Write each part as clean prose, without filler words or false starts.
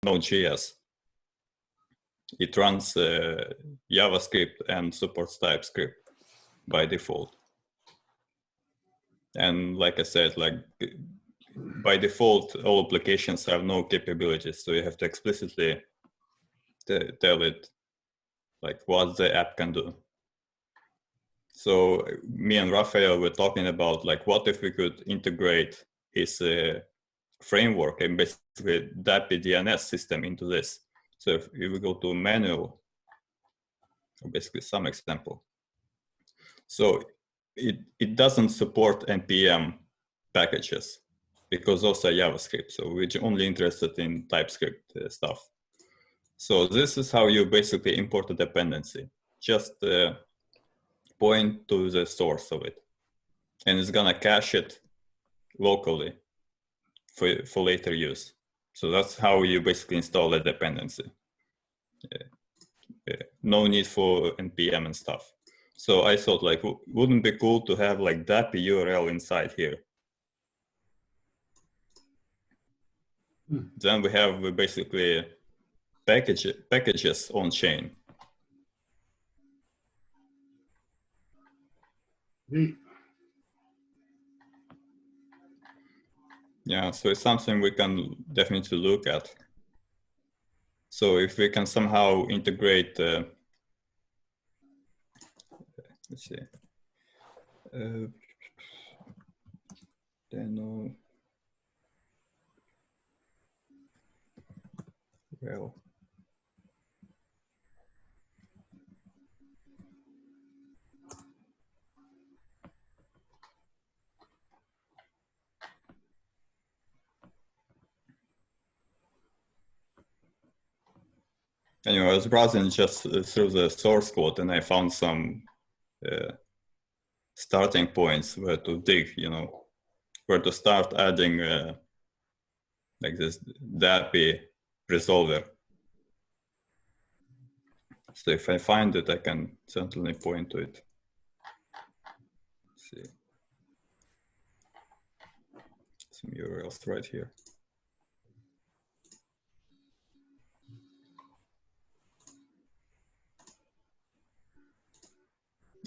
Node.js. It runs JavaScript and supports TypeScript by default. And like I said, like by default, all applications have no capabilities. So you have to explicitly tell it like what the app can do. So me and Raphael were talking about like, what if we could integrate his framework and basically dapp DNS system into this. So if we go to manual, or basically some example. So it doesn't support NPM packages because those are JavaScript. So we're only interested in TypeScript stuff. So this is how you basically import a dependency. Just point to the source of it. And it's gonna cache it locally for later use. So that's how you basically install a dependency. No need for NPM and stuff. So I thought like, wouldn't it be cool to have like dapp URL inside here? Then we have basically packages on chain. Yeah, so it's something we can definitely look at. So if we can somehow integrate, let's see, Deno, well, anyway, I was browsing just through the source code and I found some starting points where to dig, you know, where to start adding like this dapp resolver. So if I find it, I can certainly point to it. Let's see. Some URLs right here.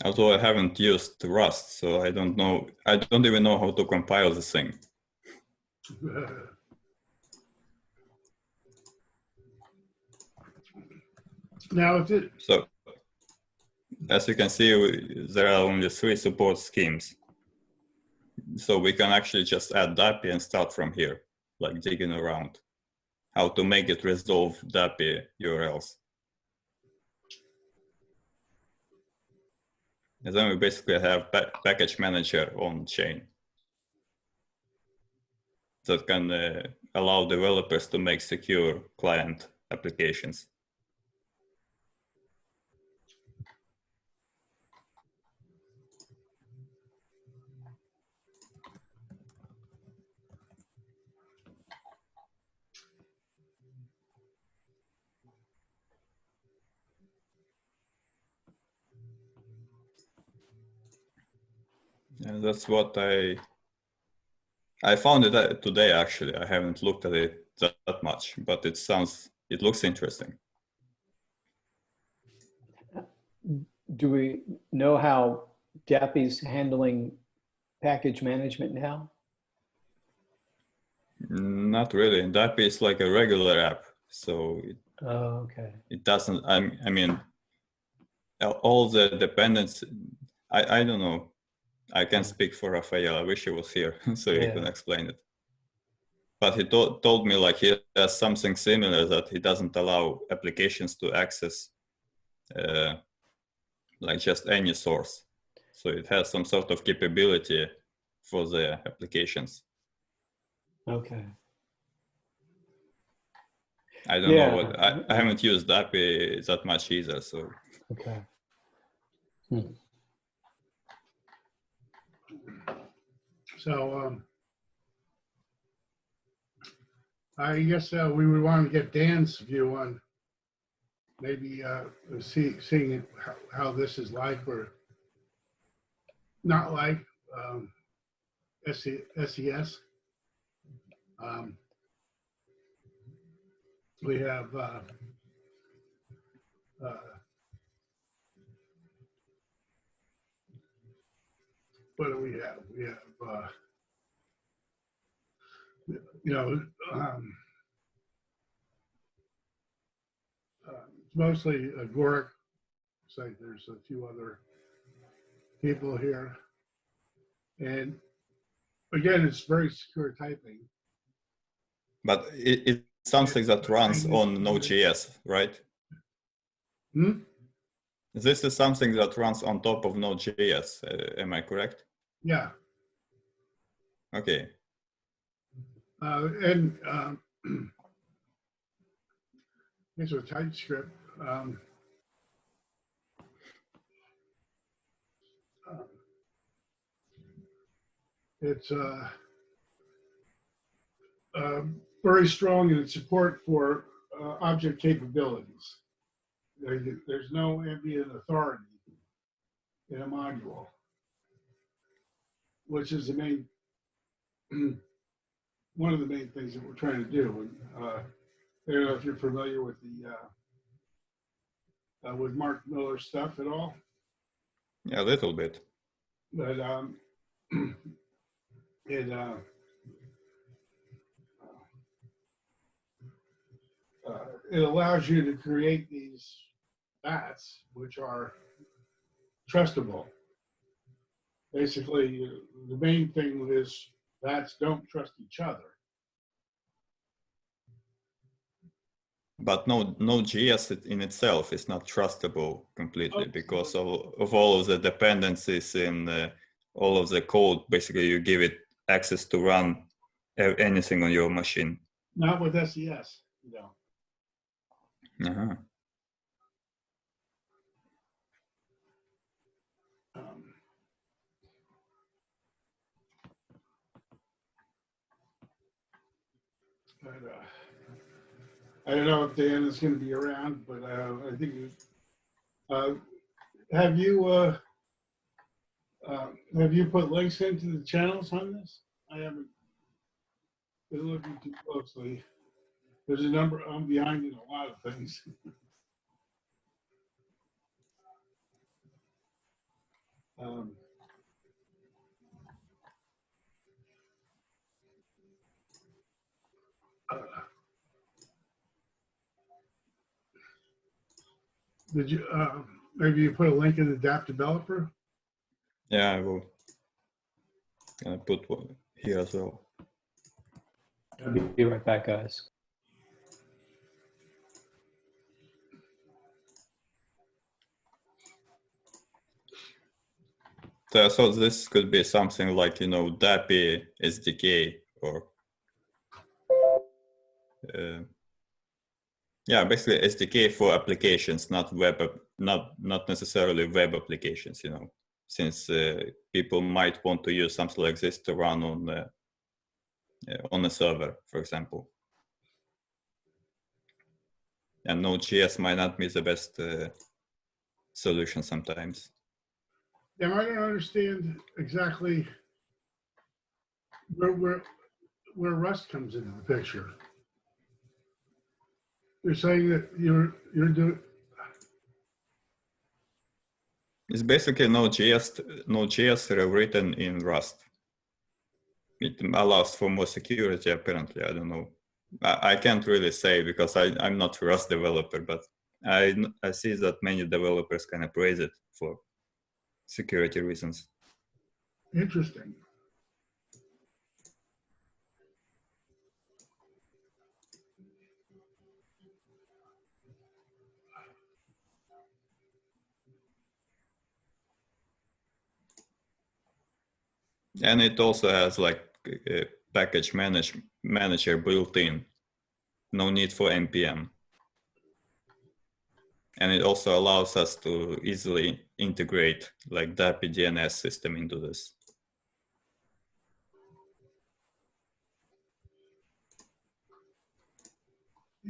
Although I haven't used Rust, so I don't know, I don't even know how to compile this thing. Now, is it? So, as you can see, there are only 3 support schemes. So we can actually just add dapp and start from here, like digging around how to make it resolve dapp URLs. And then we basically have package manager on chain that can allow developers to make secure client applications. And that's what I found it today, actually. I haven't looked at it that much, but it looks interesting. Do we know how dapp is handling package management now? Not really. dapp is like a regular app. So it doesn't, I mean, all the dependence, I don't know. I can't speak for Raphael. I wish he was here so he can explain it. But he told me like he has something similar, that he doesn't allow applications to access like just any source. So it has some sort of capability for the applications. Okay. I don't know what, I haven't used dapp that much either, so. Okay. So I guess we would want to get Dan's view on maybe seeing how this is like or not like SES. We have what do we have? We have you know it's mostly agoric. It's like there's a few other people here, and again, it's very secure typing. But it's something that runs on Node.js, right? Hmm? This is something that runs on top of Node.js. Am I correct? Yeah. Okay. And it's a TypeScript. It's very strong in its support for object capabilities. There's no ambient authority in a module, which is the main one of the main things that we're trying to do. I don't know if you're familiar with the with Mark Miller's stuff at all. Yeah, a little bit. But it allows you to create these bats, which are trustable. Basically, the main thing is bats don't trust each other. But Node.js in itself is not trustable completely because of all of the dependencies in all of the code. Basically, you give it access to run anything on your machine. Not with SES, no. Uh-huh. I don't know if Dan is going to be around, but I think have you put links into the channels on this? I haven't been looking too closely. There's a number. I'm behind in a lot of things. Did you maybe you put a link in the dapp developer? Yeah, I will. I put one here as well. I'll be right back, guys. So this could be something like, dapp SDK or yeah, basically SDK for applications, not not necessarily web applications, since people might want to use something like this to run on a server, for example. And Node.js might not be the best solution sometimes. Yeah, I don't understand exactly where Rust comes into the picture. You're saying that you're doing. It's basically Node.js rewritten in Rust. It allows for more security, apparently. I don't know. I can't really say because I'm not a Rust developer, but I see that many developers kind of praise it for security reasons. Interesting. And it also has like a package manager built in. No need for npm. And it also allows us to easily integrate like dapp DNS system into this.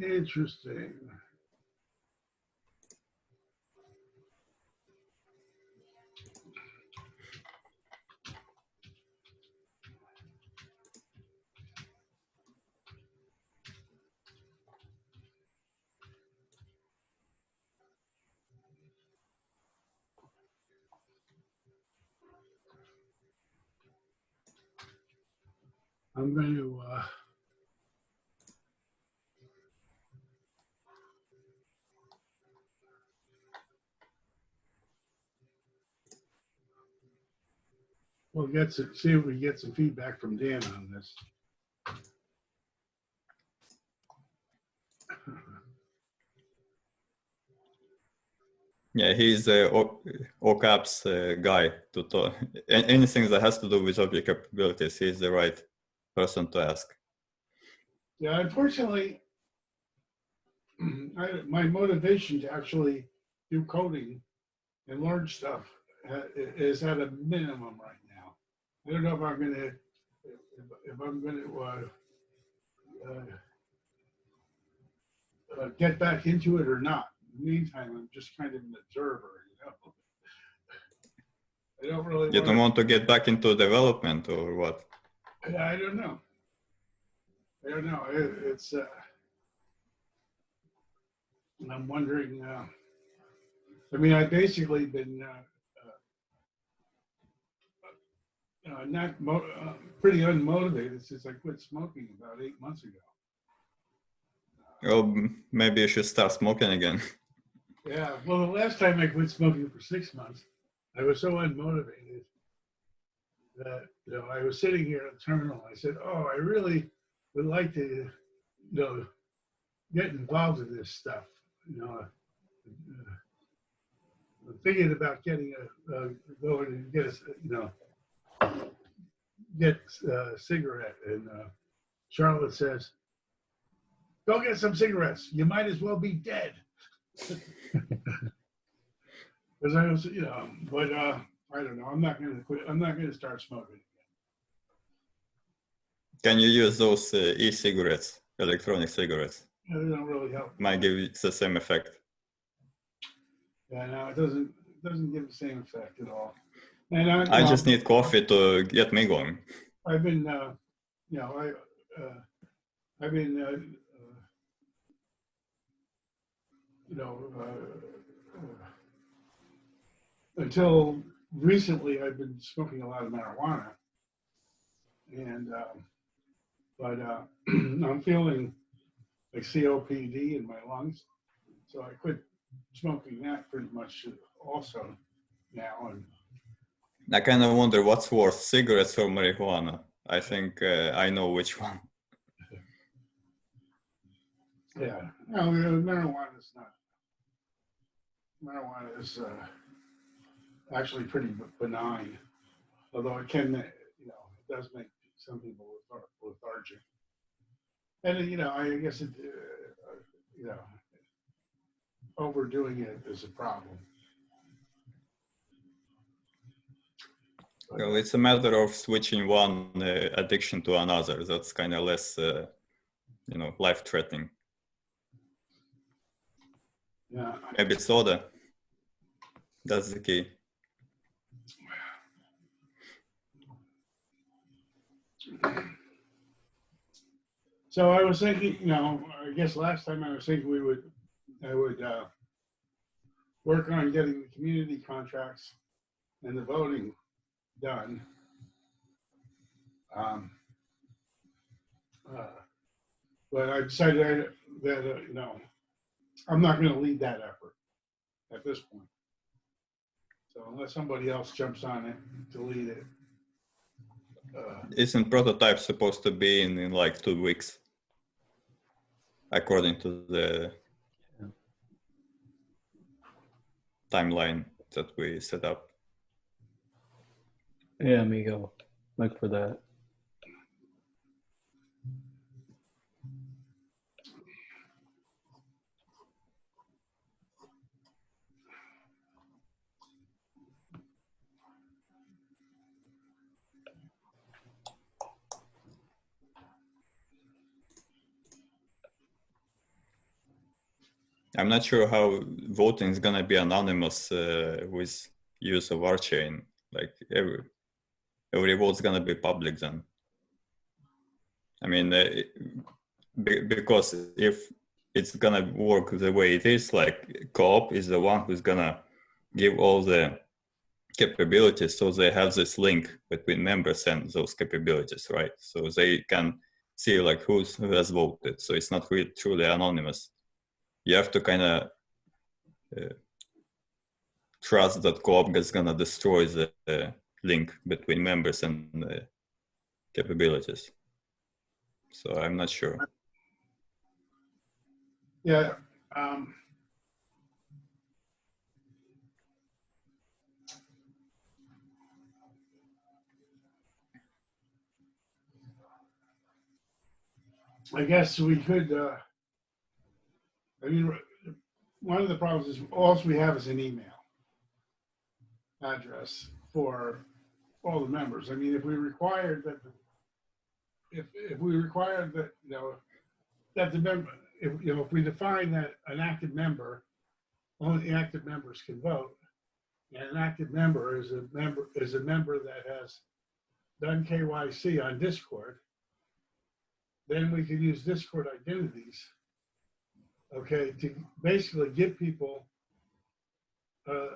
Interesting. I'm going to we'll see if we get some feedback from Dan on this. Yeah, he's the OCAP's guy to talk. Anything that has to do with object capabilities, he's the right person to ask. Yeah, unfortunately, my motivation to actually do coding and learn stuff is at a minimum right now. I don't know if I'm going to, get back into it or not. In the meantime, I'm just kind of an observer, you know. I don't really. You don't want to get back into development or what? I don't know. I don't know. It's. I'm wondering. I mean, I've basically been not pretty unmotivated since I quit smoking about 8 months ago. Oh, maybe you should start smoking again. Yeah. Well, the last time I quit smoking for 6 months, I was so unmotivated that I was sitting here at the terminal. I said, "Oh, I really would like to, get involved in this stuff." I'm thinking about getting going and get a cigarette. And Charlotte says, "Go get some cigarettes. You might as well be dead." Because I was, but I don't know. I'm not going to quit. I'm not going to start smoking again. Can you use those e-cigarettes, electronic cigarettes? They don't really help. Might give you the same effect. Yeah, no, it doesn't give the same effect at all. And I just need coffee to get me going. I've been, I've been, until recently, I've been smoking a lot of marijuana, and but I'm feeling like COPD in my lungs, so I quit smoking that pretty much also now. And I kind of wonder what's worse, cigarettes or marijuana. I think I know which one. yeah, no, marijuana is not. Marijuana is actually pretty benign, although it can, it does make some people lethargic. And I guess it, overdoing it is a problem. Well, it's a matter of switching one addiction to another. That's kind of less, life-threatening. Yeah. Maybe soda. That's the key. So I was thinking, I guess last time I was thinking I would work on getting the community contracts and the voting done. But I decided that, I'm not going to lead that effort at this point. So unless somebody else jumps on it to lead it. Isn't prototype supposed to be in like 2 weeks? According to the timeline that we set up. Yeah, amigo. Look for that. I'm not sure how voting is gonna be anonymous with use of our chain. Like every vote's gonna be public then. I mean, because if it's gonna work the way it is, like co-op is the one who's gonna give all the capabilities, so they have this link between members and those capabilities, right? So they can see like who has voted. So it's not really truly anonymous. You have to kind of trust that Colab is gonna destroy the link between members and capabilities. So I'm not sure. Yeah. I guess we could, I mean, one of the problems is all we have is an email address for all the members. I mean, if we required that, if we required that, that the member, if we define that an active member, only active members can vote, and an active member is a member that has done KYC on Discord, then we can use Discord identities, okay, to basically give people a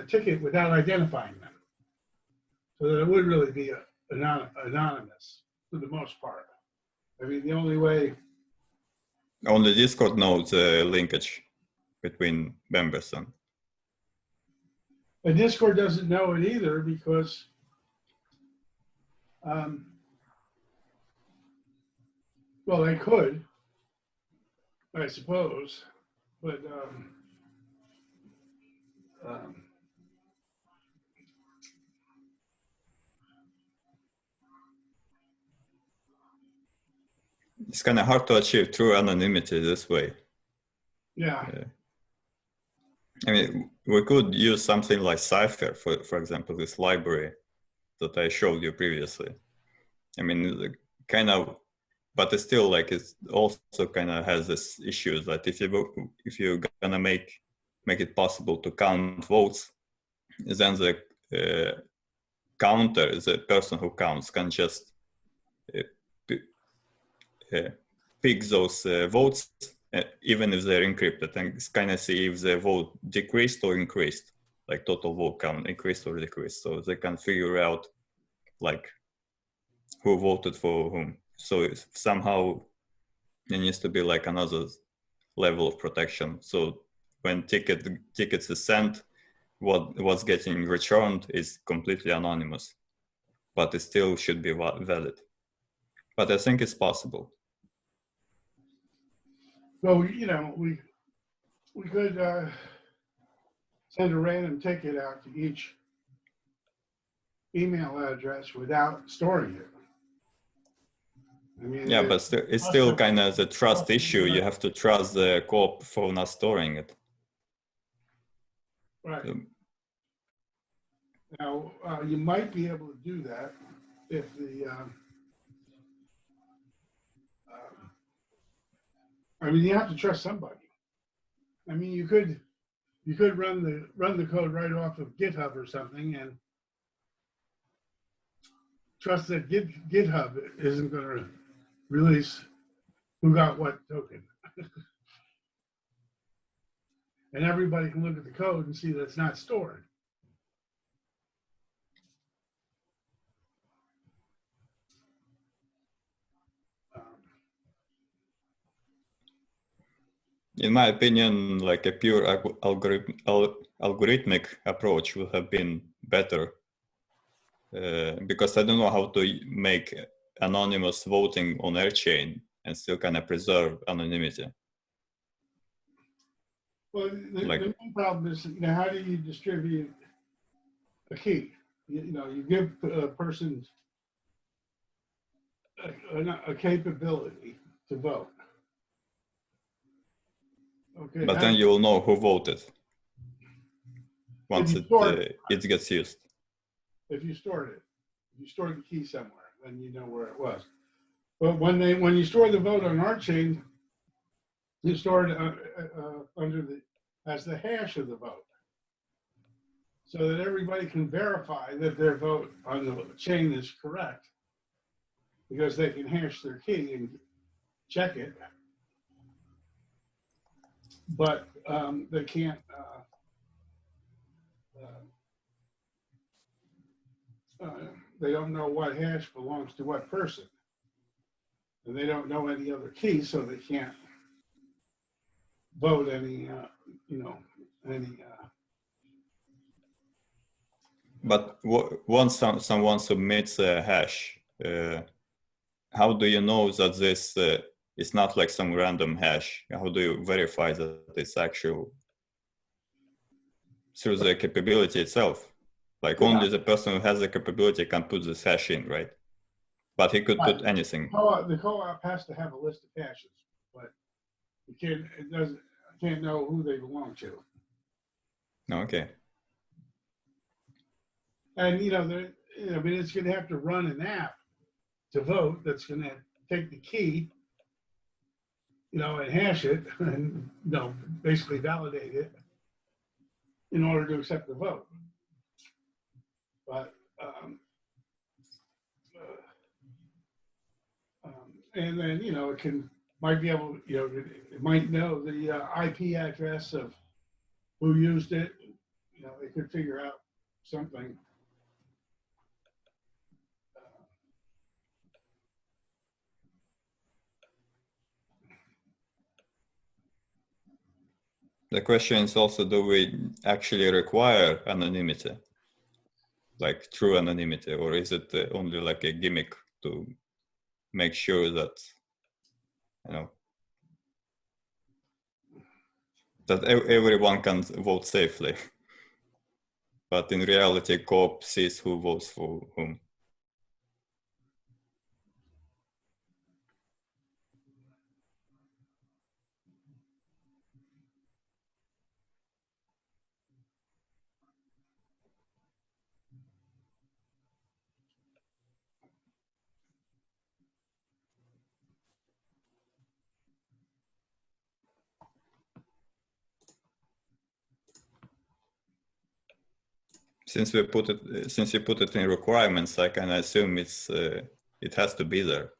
ticket without identifying them, so that it would really be anonymous for the most part. I mean, the only way. Only Discord knows the linkage between members and. And Discord doesn't know it either because well, they could, I suppose, but it's kind of hard to achieve true anonymity this way. yeah. I mean, we could use something like Cypher, for example, this library that I showed you previously. I mean, kind of, but it's still like it also kind of has this issue that if you're gonna make it possible to count votes, then the counter, the person who counts, can just pick those votes, even if they're encrypted, and kind of see if the vote decreased or increased, like total vote count increased or decreased. So they can figure out like who voted for whom. So somehow there needs to be like another level of protection. So when tickets is sent, what's getting returned is completely anonymous, but it still should be valid. But I think it's possible. Well, we could send a random ticket out to each email address without storing it. I mean, yeah, but it's still kind of the trust issue. You have to trust the Colab for not storing it. Right. Now, you might be able to do that if the, I mean, you have to trust somebody. I mean, you could run the code right off of GitHub or something and trust that GitHub isn't going to release who got what token. And everybody can look at the code and see that it's not stored. In my opinion, like a pure algorithmic approach would have been better, because I don't know how to make anonymous voting on AirChain and still kind of preserve anonymity. Well, the main problem is, how do you distribute a key? You give a person a capability to vote. Okay. But then you will know who voted once it gets used. If you stored it, if you stored the key somewhere, then you know where it was. But when you store the vote on our chain, you store it as the hash of the vote, so that everybody can verify that their vote on the chain is correct, because they can hash their key and check it. But they can't they don't know what hash belongs to what person. And they don't know any other key, so they can't vote any, But once someone submits a hash, how do you know that this is not like some random hash? How do you verify that it's actual through the capability itself? Like only the person who has the capability can put this hash in, right? But he could put anything. The Colab has to have a list of hashes, but it can't know who they belong to. Okay. And it's going to have to run an app to vote that's going to take the key, and hash it and basically validate it in order to accept the vote. But and then it might be able, it might know the IP address of who used it. It could figure out something. The question is also, do we actually require anonymity, like true anonymity, or is it only like a gimmick to make sure that, that everyone can vote safely? But in reality, co-op sees who votes for whom. Since you put it in requirements, I can assume it has to be there.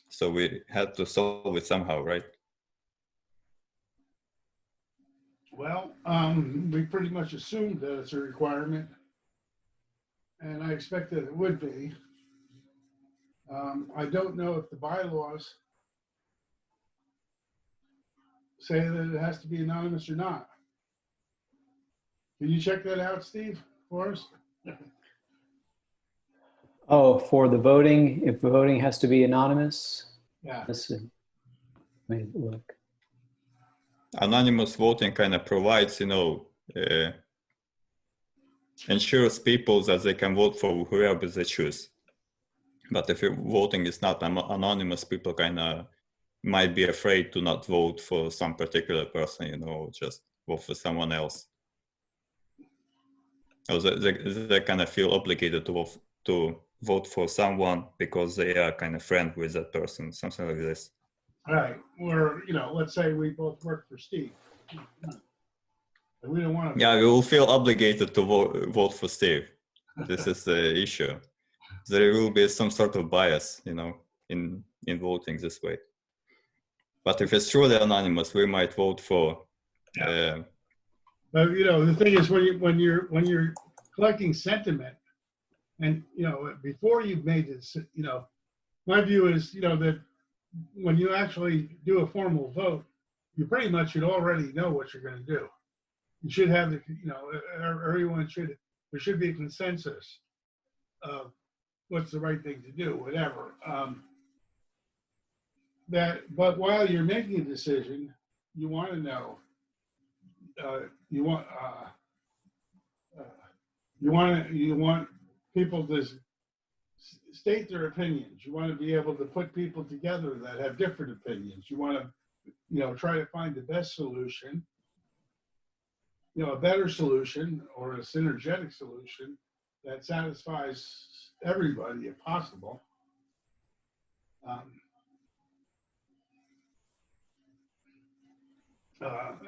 So we had to solve it somehow, right? Well, we pretty much assumed that it's a requirement, and I expect that it would be. I don't know if the bylaws say that it has to be anonymous or not. Can you check that out, Steve, for us? Oh, for the voting, if the voting has to be anonymous? Yeah. Let's see. Let me look. Anonymous voting kind of provides, ensures people that they can vote for whoever they choose. But if voting is not anonymous, people kind of might be afraid to not vote for some particular person, just vote for someone else. Or they kind of feel obligated to vote for someone because they are kind of friend with that person, something like this. Right. Or, let's say we both work for Steve. We don't want to. Yeah, we will feel obligated to vote for Steve. This is the issue. There will be some sort of bias, in voting this way. But if it's truly anonymous, we might vote for. Yeah. But the thing is, when you're collecting sentiment, and before you've made this, my view is that when you actually do a formal vote, you pretty much should already know what you're going to do. You should have there should be a consensus of what's the right thing to do, whatever. But while you're making a decision, you want to know. You want people to state their opinions. You want to be able to put people together that have different opinions. You want to, try to find the best solution, a better solution or a synergetic solution that satisfies everybody if possible.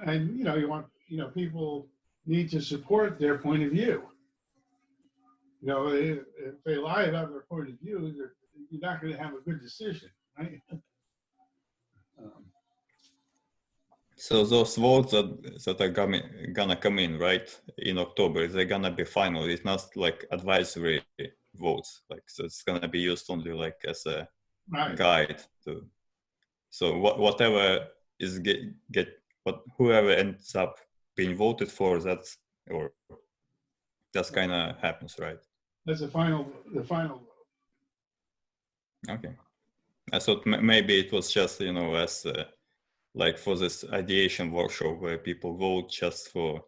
And you want, people need to support their point of view. If they lie about their point of view, you're not going to have a good decision, right? So those votes that are gonna come in, right, in October, they're gonna be final. It's not like advisory votes. Like, so it's gonna be used only like as a guide to. So whatever is whoever ends up being voted for, that's kind of happens, right? That's the final vote. Okay. I thought maybe it was just, as like for this ideation workshop where people vote just for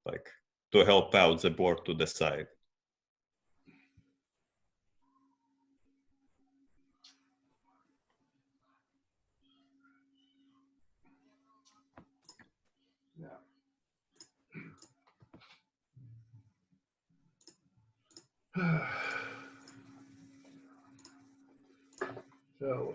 like to help out the board to decide. Yeah. So,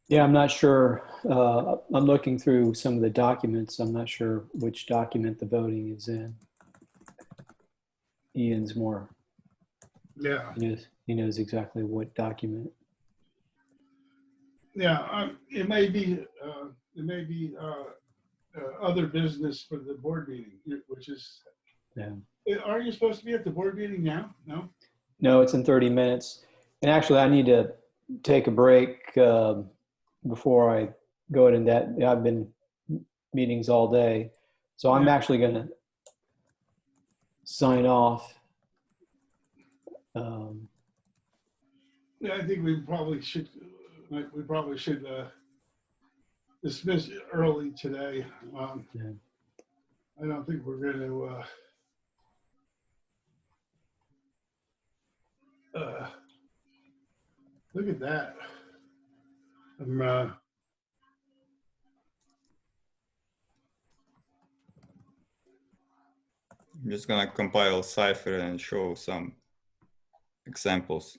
Yeah, I'm not sure. I'm looking through some of the documents. I'm not sure which document the voting is in. Ian's more. yeah. He knows exactly what document. Yeah, it may be other business for the board meeting, which is. Yeah. Are you supposed to be at the board meeting now? No. No, it's in 30 minutes. And actually, I need to take a break before I go into that. I've been meetings all day, so I'm actually going to sign off. Yeah, I think we probably should dismiss it early today. Yeah. I don't think we're going to. Look at that. I'm just gonna compile Cypher and show some examples.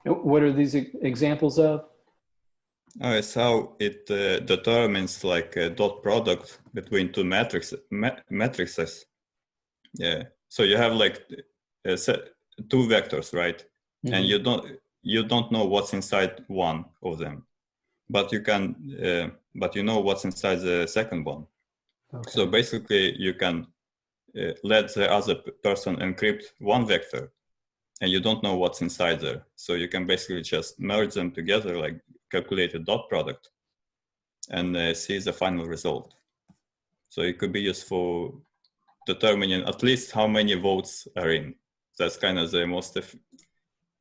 What are these examples of? It's how it determines like a dot product between two matrices. Yeah. So you have like two vectors, right? Mm-hmm. And you don't know what's inside one of them, but you can, but you know what's inside the second one. Okay. So basically, you can let the other person encrypt one vector, and you don't know what's inside there. So you can basically just merge them together, like calculate a dot product, and see the final result. So it could be used for determining at least how many votes are in. That's kind of the most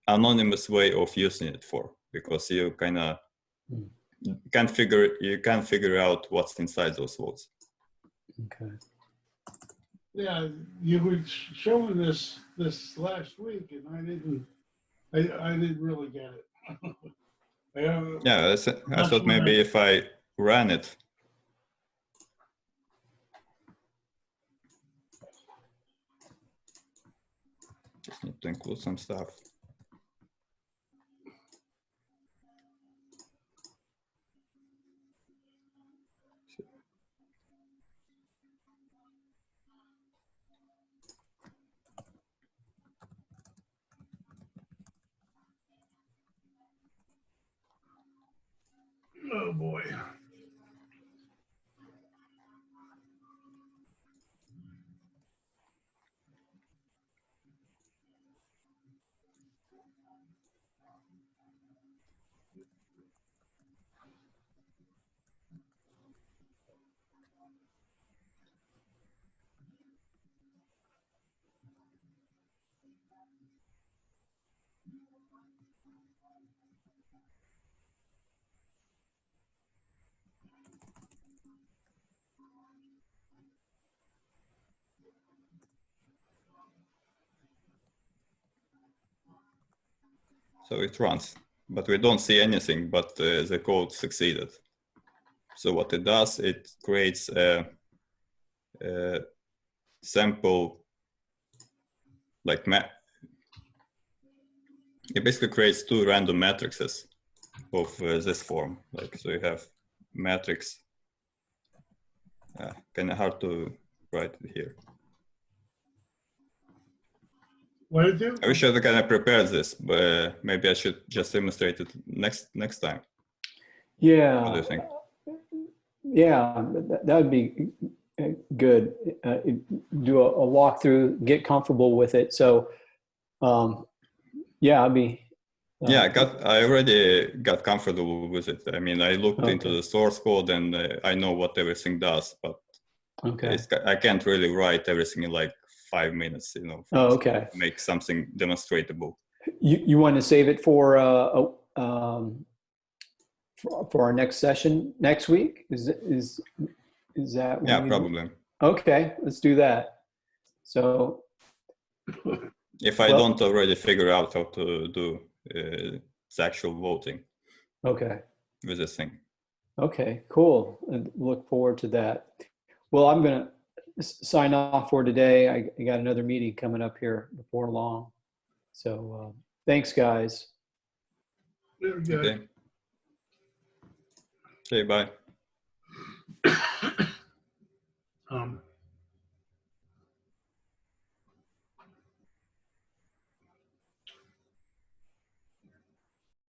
anonymous way of using it for, because you kind of can't figure out what's inside those votes. Okay. Yeah, you were showing this last week, and I didn't really get it. Yeah, I thought maybe if I ran it. Just need to include some stuff. Oh boy. So it runs. but we don't see anything, but the code succeeded. So what it does, it creates a sample, like it basically creates two random matrices of this form. Like, so you have matrix, kind of hard to write it here. What did it do? I wish I kind of prepared this, but maybe I should just demonstrate it next time. Yeah. What do you think? Yeah, that would be good. Do a walkthrough, get comfortable with it. So, yeah, I'd be. Yeah, I already got comfortable with it. I mean, I looked into the source code and I know what everything does, but I can't really write everything in like 5 minutes, you know. Oh, okay. Make something demonstratable. You want to save it for our next session next week? Is that? Yeah, probably. Okay, let's do that. So, if I don't already figure out how to do the actual voting. Okay. With this thing. Okay, cool. I look forward to that. Well, I'm going to sign off for today. I got another meeting coming up here before long. So thanks, guys. Very good. Okay, bye.